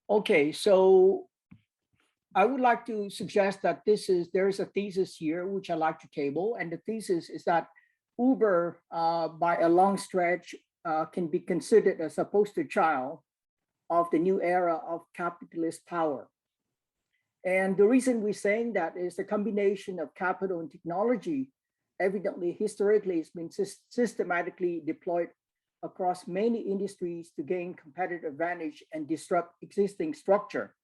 Okay, so I would like to suggest that there is a thesis here which I like to table, and the thesis is that Uber, by a long stretch, can be considered as a poster child of the new era of capitalist power. And the reason we're saying that is the combination of capital and technology evidently historically has been systematically deployed across many industries to gain competitive advantage and disrupt existing structure.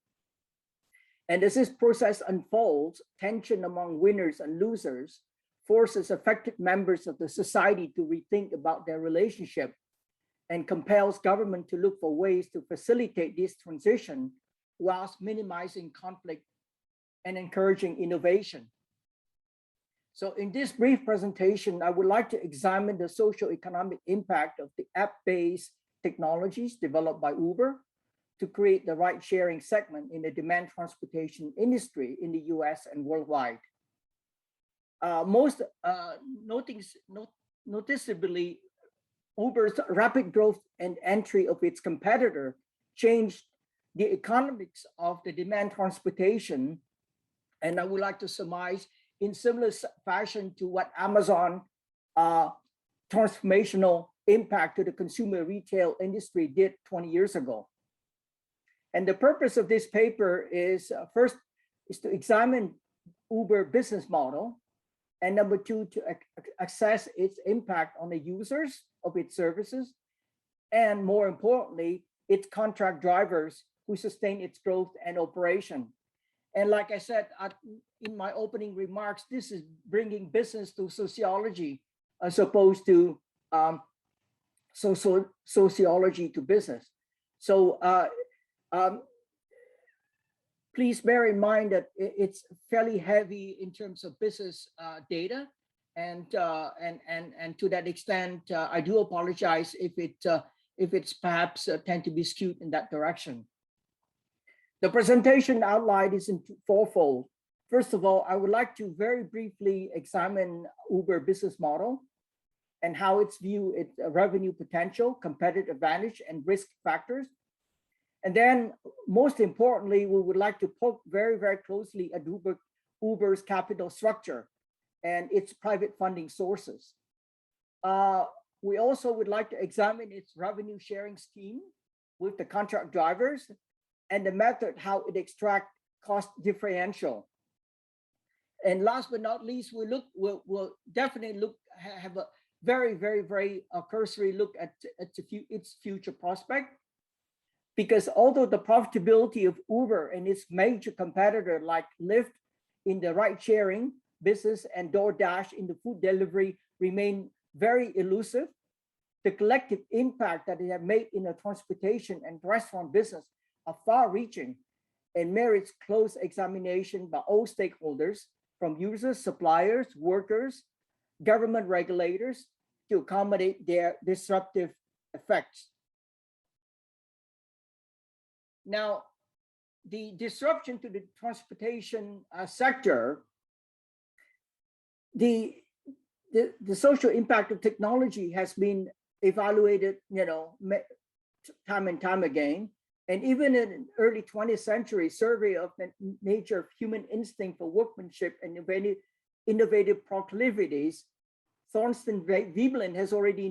And as this process unfolds, tension among winners and losers forces affected members of the society to rethink about their relationship and compels government to look for ways to facilitate this transition whilst minimizing conflict and encouraging innovation. So in this brief presentation, I would like to examine the socio-economic impact of the app-based technologies developed by Uber to create the ride-sharing segment in the demand transportation industry in the US and worldwide. Noticeably, Uber's rapid growth and entry of its competitor changed the economics of the demand transportation. And I would like to surmise in similar fashion to what Amazon transformational impact to the consumer retail industry did 20 years ago. And the purpose of this paper is first is to examine Uber business model, and number two, to assess its impact on the users of its services, and more importantly, its contract drivers who sustain its growth and operation. And like I said in my opening remarks, this is bringing business to sociology as opposed to sociology to business. So please bear in mind that it's fairly heavy in terms of business data, and to that extent, I do apologize if it's perhaps tend to be skewed in that direction. The presentation outline is in fourfold. First of all, I would like to very briefly examine Uber business model and how it's viewed its revenue potential, competitive advantage, and risk factors. And then, most importantly, we would like to poke very, very closely at Uber's capital structure and its private funding sources. We also would like to examine its revenue sharing scheme with the contract drivers and the method how it extracts cost differential. And last but not least, we'll definitely have a very, very, very cursory look at its future prospect. Because although the profitability of Uber and its major competitor like Lyft in the ride sharing business and DoorDash in the food delivery remain very elusive, the collective impact that they have made in the transportation and restaurant business are far-reaching and merits close examination by all stakeholders, from users, suppliers, workers, government regulators, to accommodate their disruptive effects. Now, the disruption to the transportation sector, the social impact of technology has been evaluated, time and time again. And even in an early 20th century survey of the nature of human instinct for workmanship and innovative proclivities, Thorsten Veblen has already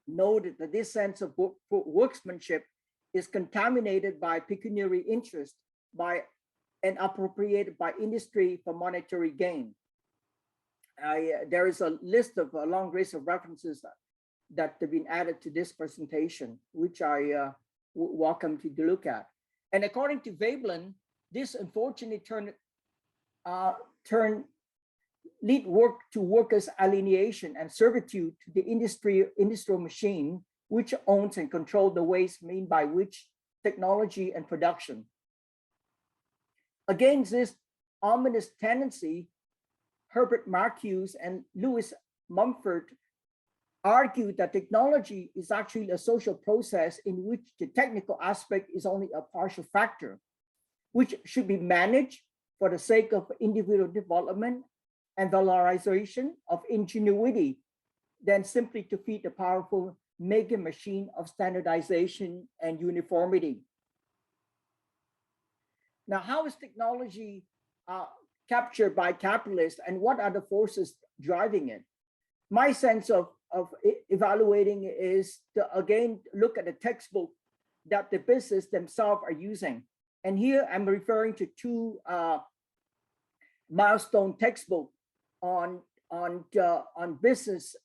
noted that this sense of workmanship is contaminated by pecuniary interest and appropriated by industry for monetary gain. There is a long list of references that have been added to this presentation, which I welcome to look at. And according to Veblen, this unfortunately lead work to workers' alienation and servitude to the industrial machine, which owns and controls the ways mean by which technology and production. Against this ominous tendency, Herbert Marcuse and Louis Mumford argued that technology is actually a social process in which the technical aspect is only a partial factor, which should be managed for the sake of individual development and valorization of ingenuity, than simply to feed the powerful mega machine of standardization and uniformity. Now, how is technology captured by capitalists, and what are the forces driving it? My sense of evaluating is to again look at the textbook that the business themselves are using. And here I'm referring to two milestone textbook on business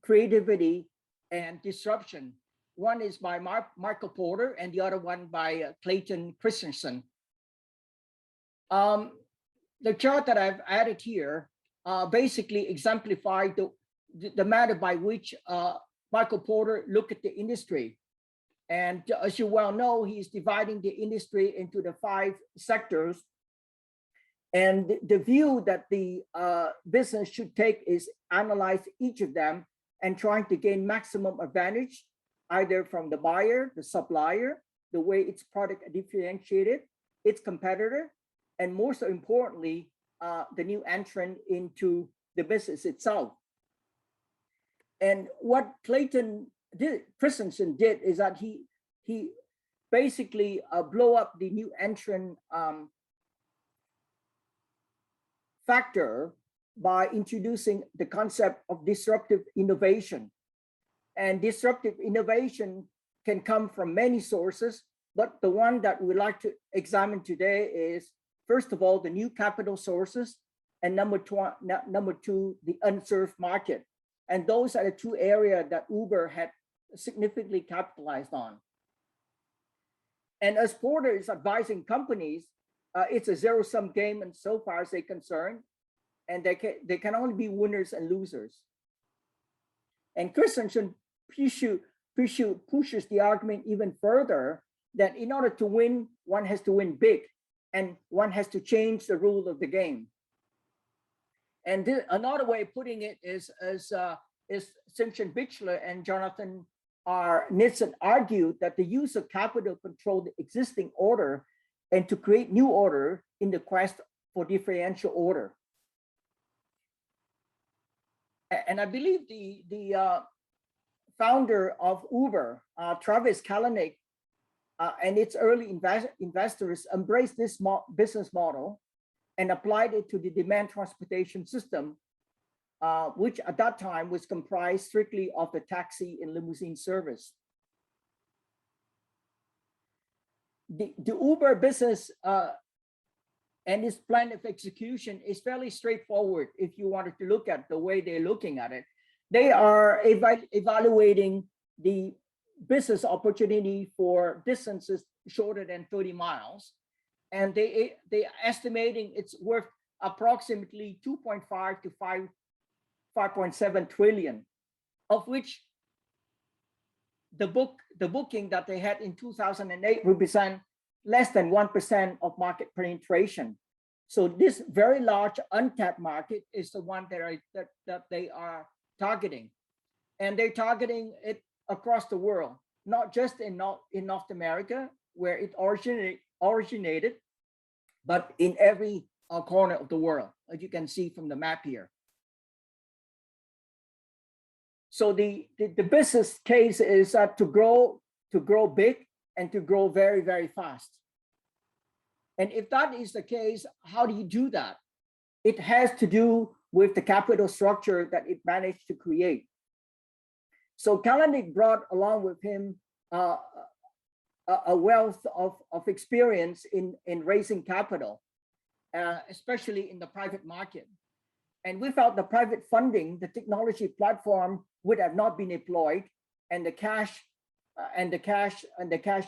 creativity and disruption. One is by Michael Porter and the other one by Clayton Christensen. The chart that I've added here basically exemplify the manner by which Michael Porter looked at the industry. And as you well know, he's dividing the industry into the 5 sectors. And the view that the business should take is analyze each of them and trying to gain maximum advantage, either from the buyer, the supplier, the way its product differentiated, its competitor, and more so importantly, the new entrant into the business itself. And what Christensen did is that he basically blow up the new entrant factor by introducing the concept of disruptive innovation. And disruptive innovation can come from many sources, but the one that we like to examine today is, first of all, the new capital sources, and number two, the unserved market. And those are the 2 areas that Uber had significantly capitalized on. And as Porter is advising companies, it's a zero-sum game, and so far as they're concerned, and they can only be winners and losers. And Christensen pushes the argument even further that in order to win, one has to win big, and one has to change the rule of the game. And another way of putting it is Simpson Bichler and Jonathan R. Nitzen argued that the use of capital controlled the existing order and to create new order in the quest for differential order. And I believe the founder of Uber, Travis Kalanick, and its early investors embraced this business model and applied it to the demand transportation system, which at that time was comprised strictly of the taxi and limousine service. The Uber business and its plan of execution is fairly straightforward if you wanted to look at the way they're looking at it. They are evaluating the business opportunity for distances shorter than 30 miles. And they estimating it's worth approximately 2.5 to 5.7 trillion, of which the booking that they had in 2008 represent less than 1% of market penetration. So this very large untapped market is the one that they are targeting. And they're targeting it across the world, not just in North America, where it originated, but in every corner of the world, as you can see from the map here. So the business case is to grow big and to grow very, very fast. And if that is the case, how do you do that? It has to do with the capital structure that it managed to create. So Kalanick brought along with him a wealth of experience in raising capital, especially in the private market. And without the private funding, the technology platform would have not been deployed, and the cash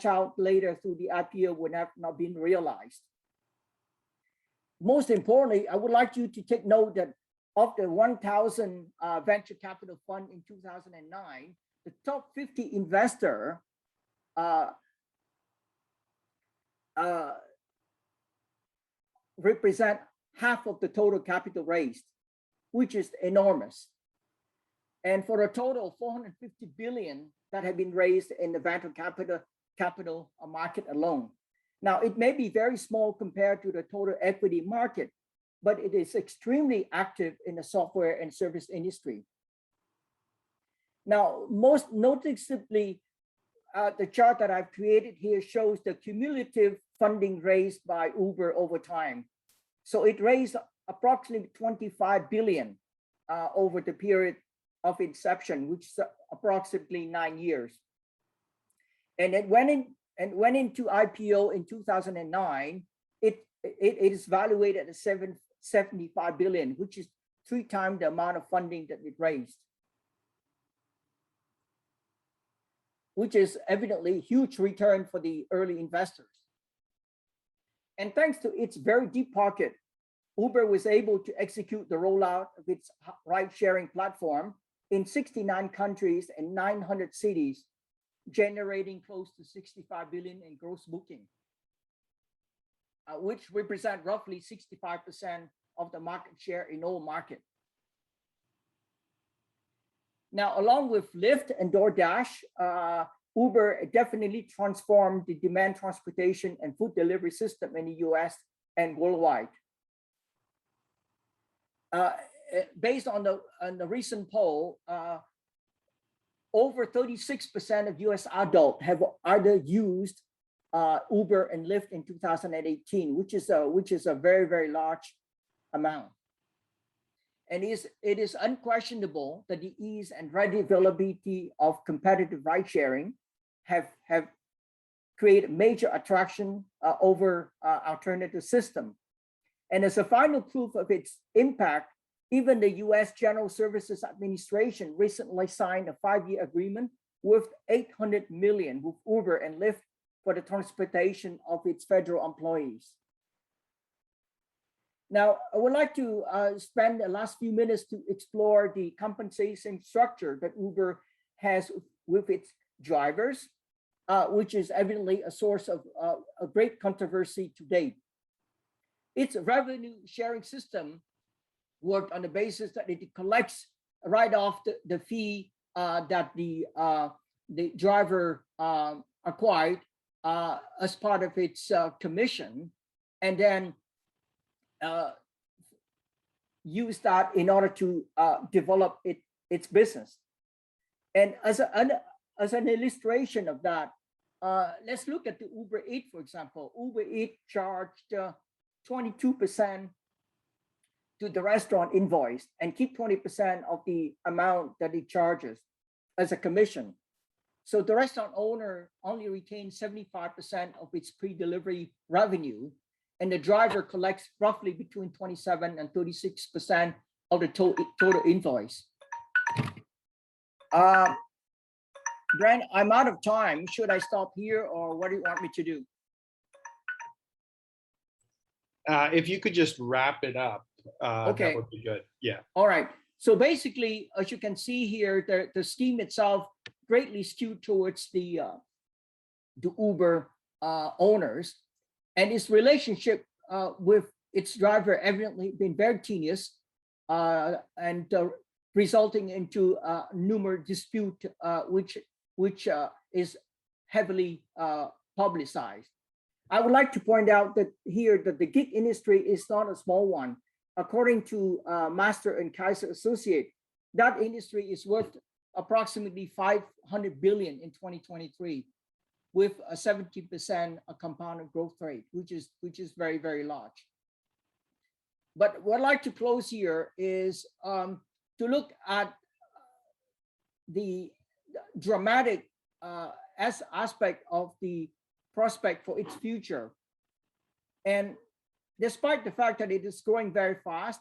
out later through the IPO would have not been realized. Most importantly, I would like you to take note that of the 1,000 venture capital fund in 2009, the top 50 investor represent half of the total capital raised, which is enormous. And for a total of 450 billion that have been raised in the venture capital market alone. Now, it may be very small compared to the total equity market, but it is extremely active in the software and service industry. Now, most noticeably, the chart that I've created here shows the cumulative funding raised by Uber over time. So it raised approximately 25 billion over the period of inception, which is approximately 9 years. And it went into IPO in 2009. It is valuated at 75 billion, which is 3 times the amount of funding that it raised, which is evidently a huge return for the early investors. And thanks to its very deep pocket, Uber was able to execute the rollout of its ride-sharing platform in 69 countries and 900 cities, generating close to 65 billion in gross booking, which represent roughly 65% of the market share in all markets. Now, along with Lyft and DoorDash, Uber definitely transformed the demand transportation and food delivery system in the US and worldwide. Based on the recent poll, over 36% of US adults have either used Uber and Lyft in 2018, which is a very, very large amount. And it is unquestionable that the ease and ready availability of competitive ride sharing have created major attraction over alternative system. And as a final proof of its impact, even the US General Services Administration recently signed a 5-year agreement worth $800 million with Uber and Lyft for the transportation of its federal employees. Now, I would like to spend the last few minutes to explore the compensation structure that Uber has with its drivers, which is evidently a source of a great controversy to date. Its revenue sharing system worked on the basis that it collects right off the fee that the driver acquired as part of its commission, and then use that in order to develop its business. And as an illustration of that, let's look at the Uber Eats, for example. Uber Eats charged 22% to the restaurant invoice and keep 20% of the amount that it charges as a commission. So the restaurant owner only retains 75% of its pre-delivery revenue, and the driver collects roughly between 27 and 36% of the total invoice. Brent, I'm out of time. Should I stop here, or what do you want me to do? If you could just wrap it up, okay, that would be good. Yeah. All right. So basically, as you can see here, the scheme itself greatly skewed towards the Uber owners, and its relationship with its driver evidently been very tenuous, and resulting into numerous dispute, which is heavily publicized. I would like to point out that here that the gig industry is not a small one. According to Master and Kaiser Associate, that industry is worth approximately 500 billion in 2023, with a 70% compounded growth rate, which is very, very large. But what I'd like to close here is to look at the dramatic aspect of the prospect for its future. And despite the fact that it is growing very fast,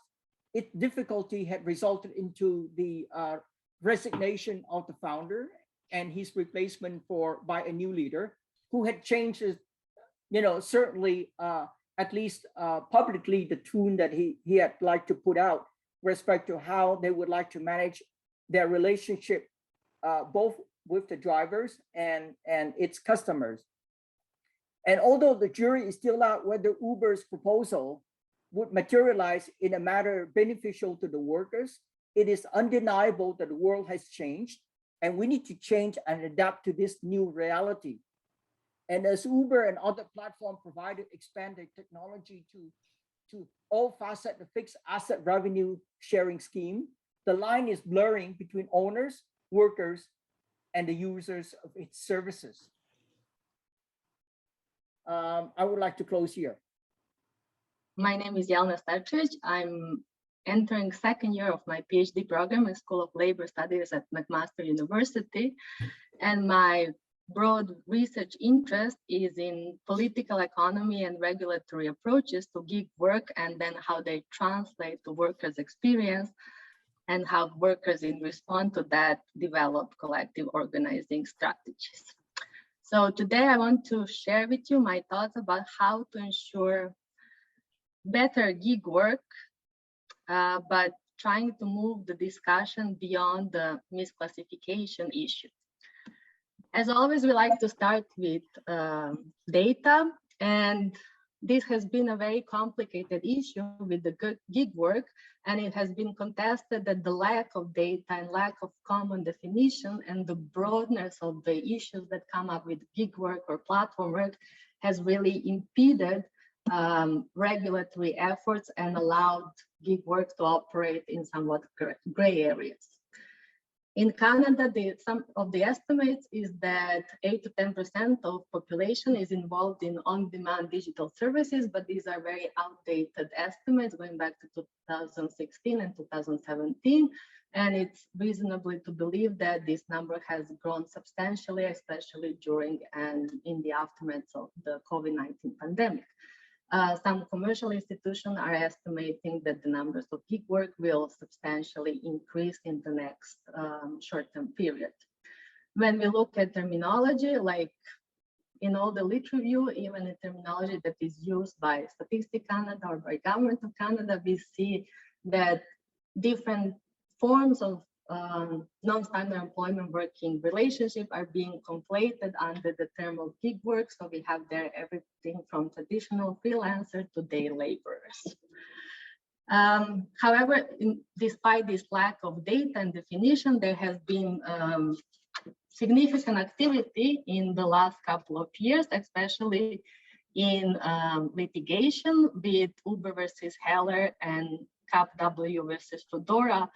its difficulty had resulted into the resignation of the founder and his replacement by a new leader who had changed his, certainly at least publicly, the tune that he had liked to put out with respect to how they would like to manage their relationship both with the drivers and its customers. And although the jury is still out whether Uber's proposal would materialize in a manner beneficial to the workers, it is undeniable that the world has changed, and we need to change and adapt to this new reality. And as Uber and other platform providers expand their technology to all facets of fixed asset revenue sharing scheme, the line is blurring between owners, workers, and the users of its services. I would like to close here. My name is Jelena. I'm entering second year of my PhD program in School of Labor Studies at McMaster University. And my broad research interest is in political economy and regulatory approaches to gig work, and then how they translate to workers' experience and how workers in response to that develop collective organizing strategies. So today I want to share with you my thoughts about how to ensure better gig work, but trying to move the discussion beyond the misclassification issue. As always, we like to start with data, and this has been a very complicated issue with the gig work, and it has been contested that the lack of data and lack of common definition and the broadness of the issues that come up with gig work or platform work has really impeded regulatory efforts and allowed gig work to operate in somewhat gray areas. In Canada, some of the estimates is that 8 to 10% of population is involved in on-demand digital services, but these are very outdated estimates going back to 2016 and 2017. And it's reasonably to believe that this number has grown substantially, especially during and in the aftermath of the COVID-19 pandemic. Some commercial institutions are estimating that the numbers of gig work will substantially increase in the next short-term period. When we look at terminology, like in all the lit review, even the terminology that is used by Statistics Canada or by Government of Canada, we see that different forms of non-standard employment working relationship are being conflated under the term of gig work. So we have there everything from traditional freelancer to day laborers. However, despite this lack of data and definition, there has been significant activity in the last couple of years, especially in litigation, be it Uber versus Heller and CapW versus Fedora,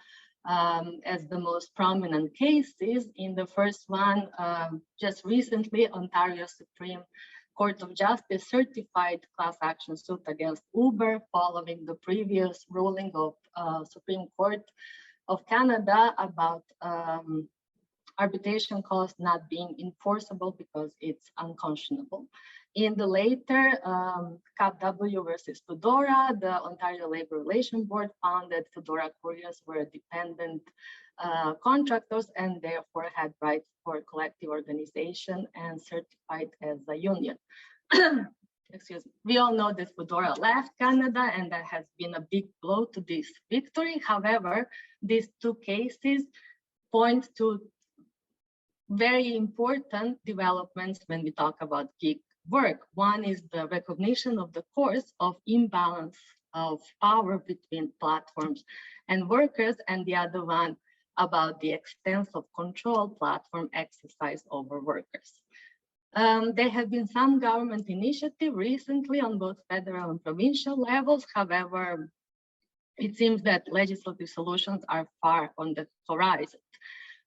as the most prominent cases. In the first one, just recently, Ontario Supreme Court of Justice certified class action suit against Uber following the previous ruling of Supreme Court of Canada about arbitration costs not being enforceable because it's unconscionable. In the later CapW versus Fedora, the Ontario Labour Relations Board found that Fedora couriers were dependent contractors and therefore had rights for collective organization and certified as a union. Excuse me. We all know that Fedora left Canada, and that has been a big blow to this victory. However, these two cases point to very important developments when we talk about gig work. One is the recognition of the course of imbalance of power between platforms and workers, and the other one about the extent of control platform exercise over workers. There have been some government initiative recently on both federal and provincial levels. However, it seems that legislative solutions are far on the horizon.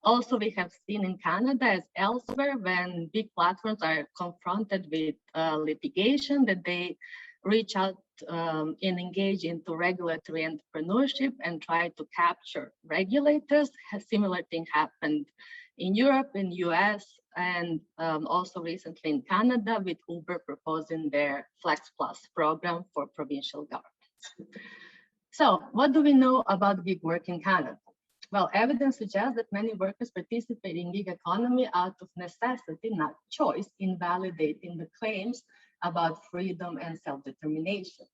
Also, we have seen in Canada as elsewhere, when big platforms are confronted with litigation, that they reach out and engage into regulatory entrepreneurship and try to capture regulators. A similar thing happened in Europe, in US, and also recently in Canada, with Uber proposing their Flex Plus program for provincial governments. So what do we know about gig work in Canada? Well, evidence suggests that many workers participate in gig economy out of necessity, not choice, invalidating the claims about freedom and self-determination.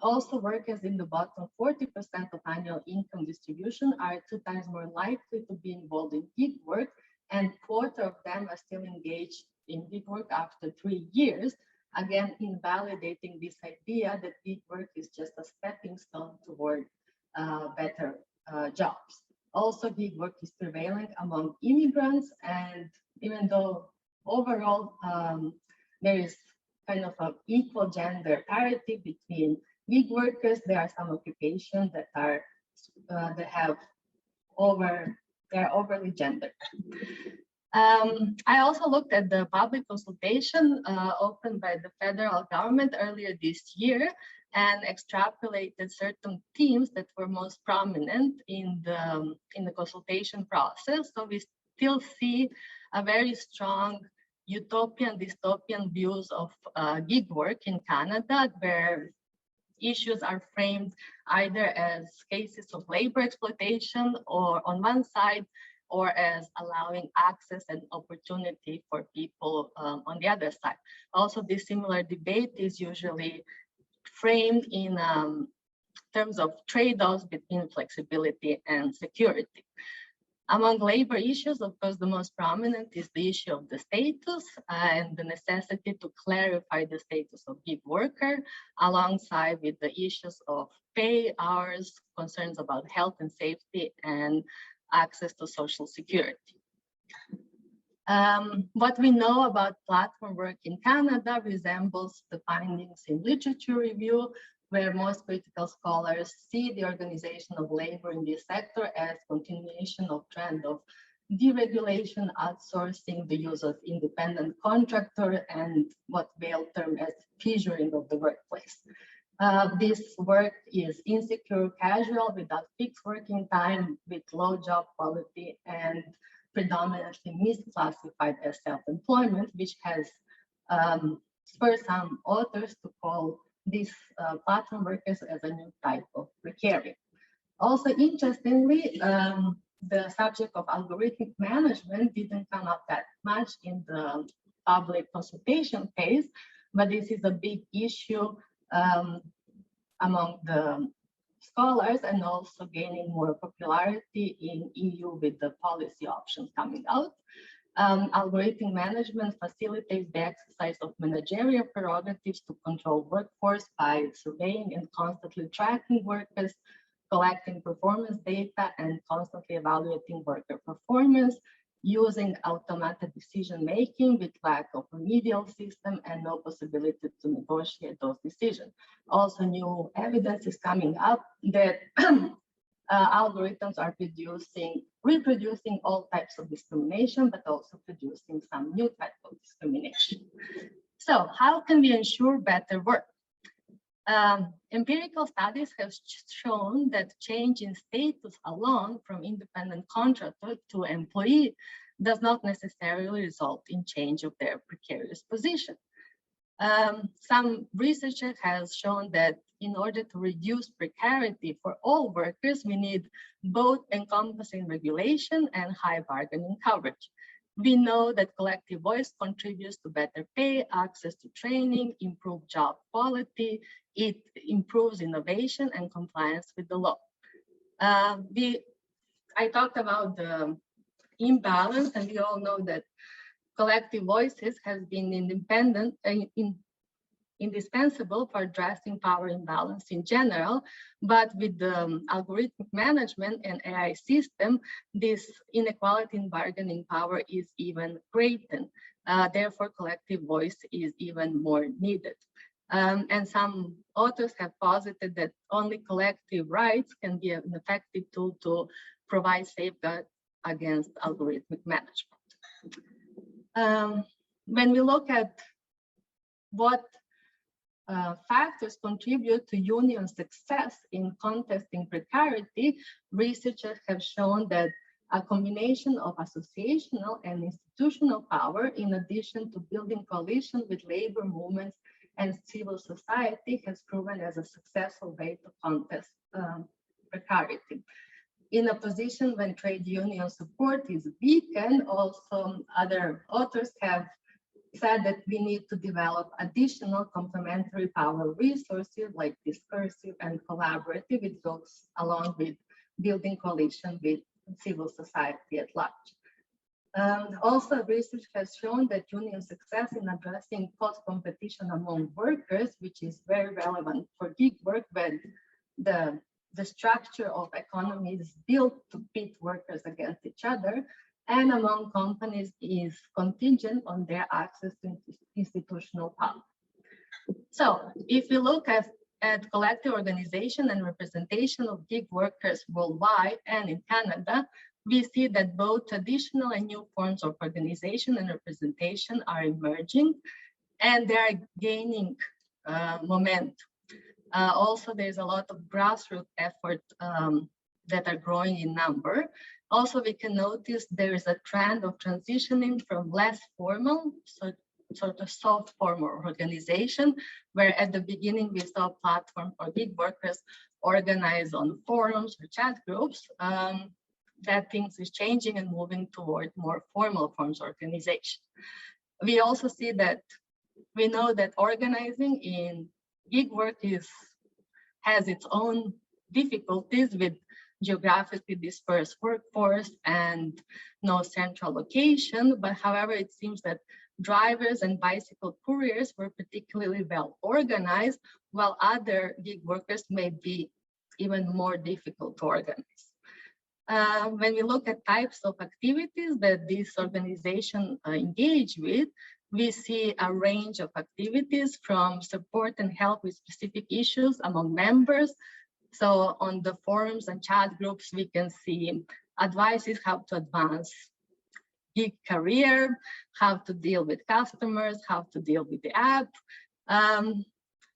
Also, workers in the bottom 40% of annual income distribution are 2 times more likely to be involved in gig work, and a quarter of them are still engaged in gig work after 3 years, again, invalidating this idea that gig work is just a stepping stone toward better jobs. Also, gig work is prevalent among immigrants, and even though overall there is kind of an equal gender parity between gig workers, there are some occupations that are they're overly gendered. I also looked at the public consultation opened by the federal government earlier this year and extrapolated certain themes that were most prominent in the consultation process. So we still see a very strong utopian, dystopian views of gig work in Canada, where issues are framed either as cases of labor exploitation or on one side, or as allowing access and opportunity for people on the other side. Also, this similar debate is usually framed in terms of trade-offs between flexibility and security. Among labor issues, of course, the most prominent is the issue of the status and the necessity to clarify the status of gig worker, alongside with the issues of pay, hours, concerns about health and safety, and access to social security. What we know about platform work in Canada resembles the findings in literature review, where most critical scholars see the organization of labor in this sector as continuation of trend of deregulation, outsourcing, the use of independent contractor, and what they'll term as fissuring of the workplace. This work is insecure, casual, without fixed working time, with low job quality, and predominantly misclassified as self-employment, which has spurred some authors to call these platform workers as a new type of precariat. Also, interestingly, the subject of algorithmic management didn't come up that much in the public consultation phase, but this is a big issue among the scholars, and also gaining more popularity in EU with the policy options coming out. Algorithmic management facilitates the exercise of managerial prerogatives to control workforce by surveying and constantly tracking workers, collecting performance data, and constantly evaluating worker performance, using automated decision-making with lack of remedial system and no possibility to negotiate those decisions. Also, new evidence is coming up that algorithms are reproducing all types of discrimination, but also producing some new type of discrimination. So how can we ensure better work? Empirical studies have shown that change in status alone from independent contractor to employee does not necessarily result in change of their precarious position. Some research has shown that in order to reduce precarity for all workers, we need both encompassing regulation and high bargaining coverage. We know that collective voice contributes to better pay, access to training, improved job quality. It improves innovation and compliance with the law. I talked about the imbalance, and we all know that collective voices has been indispensable for addressing power imbalance in general, but with the algorithmic management and AI system, this inequality in bargaining power is even greater. Therefore, collective voice is even more needed. And some authors have posited that only collective rights can be an effective tool to provide safeguards against algorithmic management. When we look at what factors contribute to union success in contesting precarity, researchers have shown that a combination of associational and institutional power, in addition to building coalition with labor movements and civil society, has proven as a successful way to contest precarity. In a position when trade union support is weakened, also other authors have said that we need to develop additional complementary power resources like discursive and collaborative. It goes along with building coalition with civil society at large. Also, research has shown that union success in addressing cost competition among workers, which is very relevant for gig work, when the structure of economy is built to pit workers against each other, and among companies is contingent on their access to institutional power. So if we look at collective organization and representation of gig workers worldwide and in Canada, we see that both traditional and new forms of organization and representation are emerging, and they are gaining momentum. Also, there's a lot of grassroots effort that are growing in number. Also, we can notice there is a trend of transitioning from less formal, sort of soft form of organization, where at the beginning we saw platform for gig workers organized on forums or chat groups. That things is changing and moving toward more formal forms of organization. We also see that we know that organizing in gig work has its own difficulties with geographically dispersed workforce and no central location. But however, it seems that drivers and bicycle couriers were particularly well organized, while other gig workers may be even more difficult to organize. When we look at types of activities that this organization engage with, we see a range of activities from support and help with specific issues among members. So on the forums and chat groups, we can see advices how to advance gig career, how to deal with customers, how to deal with the app. And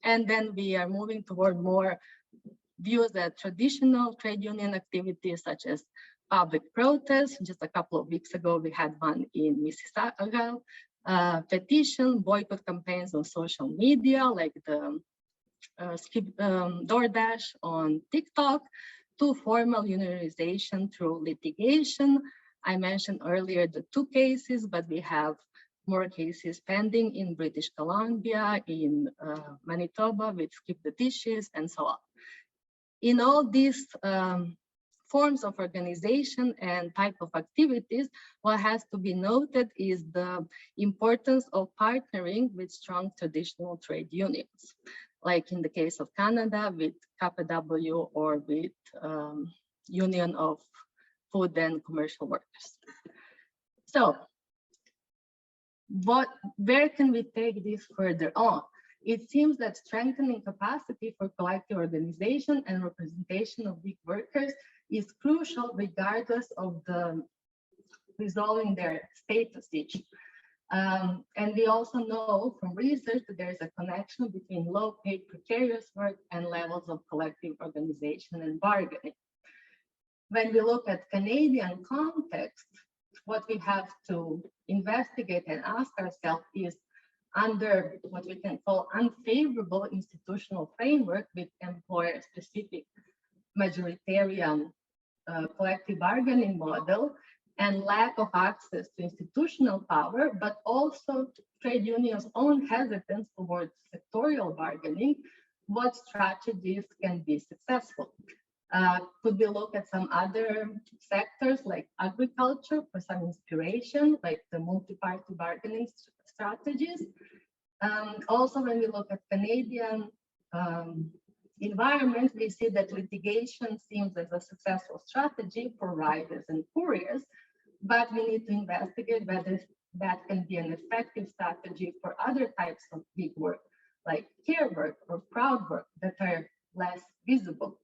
then we are moving toward more views that traditional trade union activities such as public protests. Just a couple of weeks ago, we had one in Mississauga, petition, boycott campaigns on social media, like the DoorDash on TikTok, to formal unionization through litigation. I mentioned earlier the 2 cases, but we have more cases pending in British Columbia, in Manitoba with Skip the Dishes, and so on. In all these forms of organization and type of activities, what has to be noted is the importance of partnering with strong traditional trade unions, like in the case of Canada with KPW or with Union of Food and Commercial Workers. So, where can we take this further on? It seems that strengthening capacity for collective organization and representation of gig workers is crucial regardless of the resolving their status issue. And we also know from research that there is a connection between low-paid precarious work and levels of collective organization and bargaining. When we look at Canadian context, what we have to investigate and ask ourselves is, under what we can call unfavorable institutional framework with employer-specific majoritarian collective bargaining model and lack of access to institutional power, but also trade unions' own hesitance towards sectorial bargaining, what strategies can be successful? Could we look at some other sectors like agriculture for some inspiration, like the multi-party bargaining strategies? Also, when we look at Canadian environment, we see that litigation seems as a successful strategy for riders and couriers, but we need to investigate whether that can be an effective strategy for other types of gig work, like care work or crowd work that are less visible.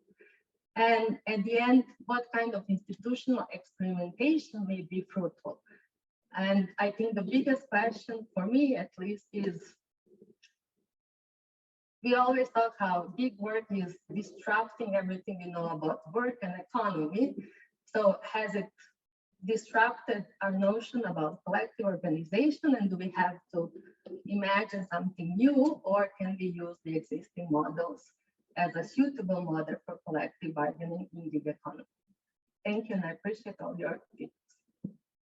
And at the end, what kind of institutional experimentation may be fruitful? And I think the biggest question for me, at least, is we always talk how gig work is disrupting everything we know about work and economy. So has it disrupted our notion about collective organization, and do we have to imagine something new, or can we use the existing models as a suitable model for collective bargaining in gig economy? Thank you, and I appreciate all your feedback.